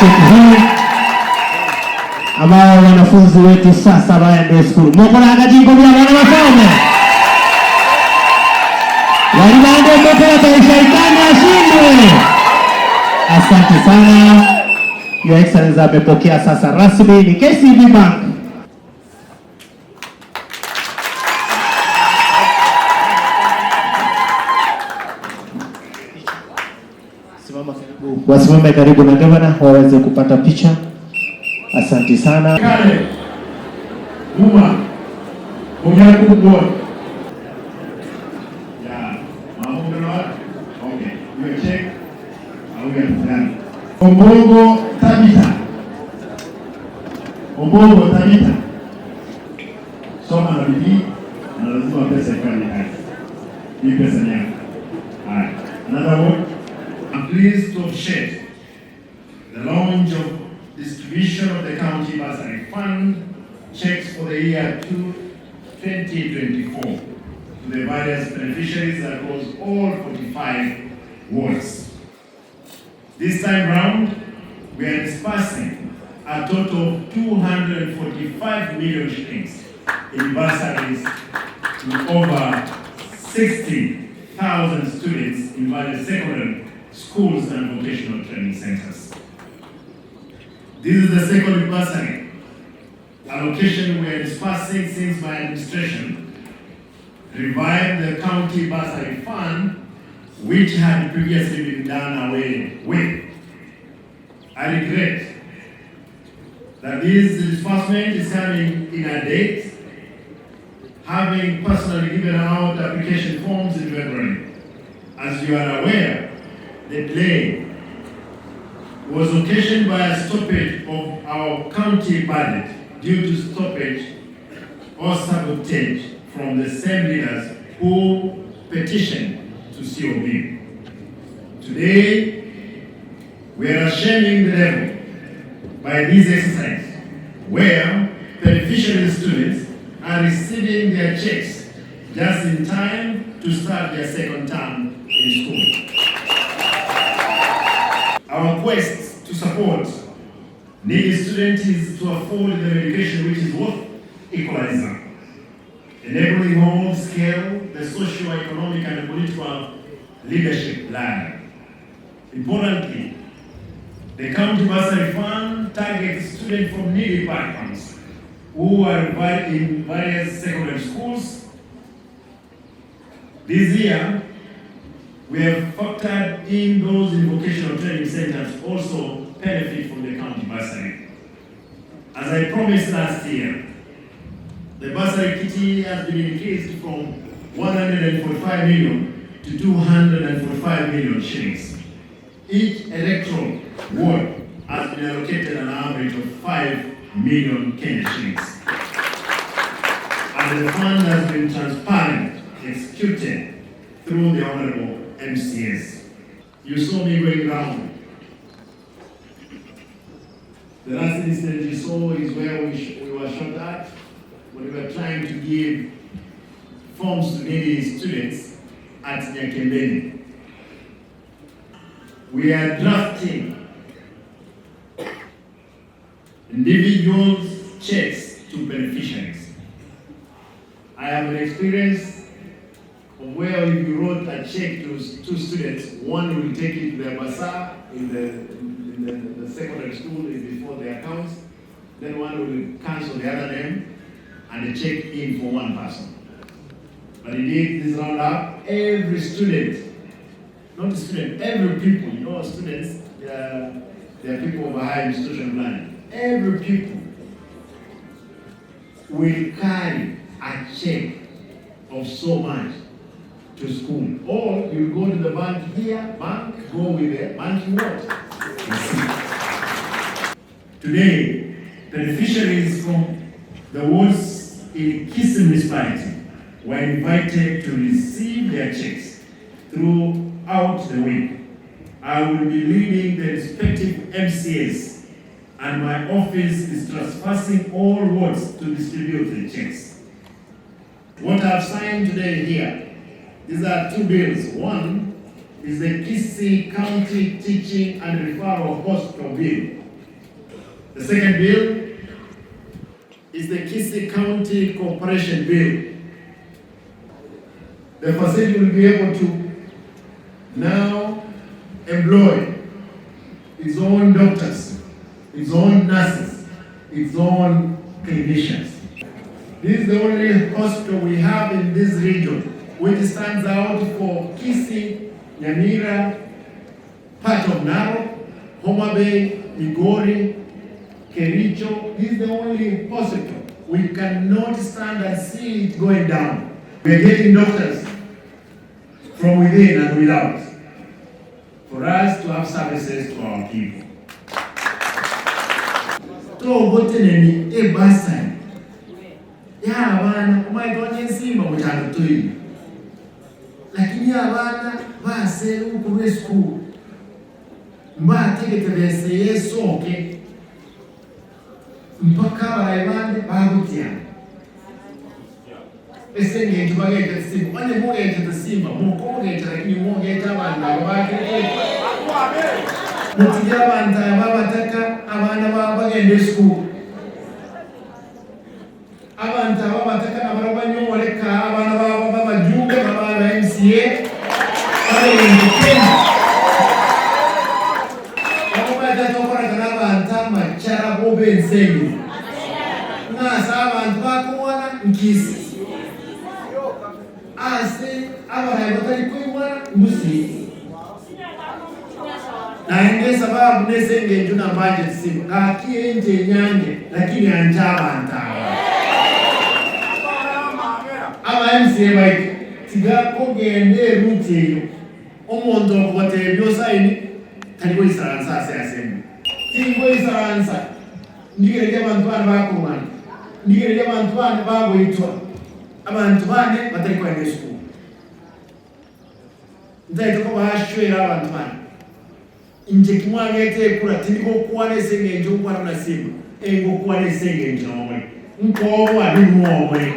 cheki hii ambao wanafunzi wetu sasa waende school. Moko na kajiko bila wana wasome. Walibaende moko na taishaitani ashindwe. Asante sana. Your Excellency amepokea sasa rasmi ni KISII Bank. Wasimame karibu na gavana waweze kupata picha. Asante sana. Kale. Uma. Ongea kubwa. Ya, mambo ndio. Okay. You check. Au ya fulani. Ombongo Tabita. Ombongo Tabita. Soma na bidii na lazima pesa ifanye kazi. Hii pesa ni yako. Haya. Another one. I'm pleased to officiate the launch of distribution of the county bursary fund checks for the year 2024 to the various beneficiaries across all 45 wards. This time round, we are disbursing a total of 245 million shillings in bursaries to over 60,000 students in various secondary schools and vocational training centers. This is the second bursary allocation we are disbursing since my administration revived the county bursary fund, which had previously been done away with. I regret that this disbursement is coming in a date, having personally given out application forms in February. As you are aware, the delay was occasioned by a stoppage of our county budget due to stoppage or sabotage from the same leaders who petitioned to COB. Today, we are shaming the devil by this exercise, where beneficiary students are receiving their checks just in time to start their second term in school. Our quest to support needy students is to afford the education which is worth equalizer, enabling all scale the socio-economic and political leadership ladder. Importantly, the county bursary fund targets students from needy backgrounds who are in various secondary schools. This year, we have factored in those in vocational training centers also benefit from the county bursary. As I promised last year, the bursary kitty has been increased from 145 million to 245 million shillings. Each electoral ward has been allocated an average of 5 million Kenya shillings. And the fund has been transparent, executed through the Honorable Mcas. You saw me going round. The last incident you saw is where we were shot at when we were trying to give forms to needy students at Nyakembeni. We are drafting individuals' checks to beneficiaries. I have an experience of where if you wrote a check to two students, one will take it to their bazaar in the secondary school before their accounts, then one will cancel the other name and the check in for one person. But indeed, this round up, every student, not the student, every people, you know, students, they are people of a higher institution planning. Every people will carry a check of so much to school. Or you go to the bank here, go with the bank you want. Today, beneficiaries from the wards in KISII municipality were invited to receive their checks throughout the week. I will be leading the respective MCAs, and my office is transversing all wards to distribute the checks. What I've signed today here, these are two bills. One is the KISII County Teaching and Referral Hospital Bill, The second bill is the KISII County Corporation Bill. The facility will be able to now employ its own doctors, its own nurses, its own clinicians. This is the only hospital we have in this region which stands out for KISII, Nyamira, part of Narok, Homa Bay, Migori, Kericho. This is the only hospital. We cannot stand and see it going down. We are getting doctors from within and without for us to have services to our people. Togoteneni e Bursary. Ya abana umaitonye Simba mutano tuyi. Lakini abana base ukuri school. Mbategeterese yesoke. Mpaka abaibande bagutia. Esenge ntubagete Simba. Wanye mugete Simba, mugete lakini mugete abana babake. Mutiya abana babataka abana babagende school. Abantu babataka abarabanyoleka abana babajumbe abana MCA. Bensenyi ngasa abantu bakuwana nkisi ase abahaye batari kuibwana Gusii naende sababu nesenge njuna budget simu kakienje nyange lakini anja abantu aba MCA bike tigako gende ruteyo omuntu okubatebyo sayini talibo isaransa asembe tingo isaransa ndigere abantu bana bakumana ndigere abantu bana bagoyitwa abantu bane batari kwa school ndaito ko bashwera abantu bana inje kimwangete kula tindiko kuwane senge njo kwa na Simba engo kuwane senge njo omwe nko wa bimu omwe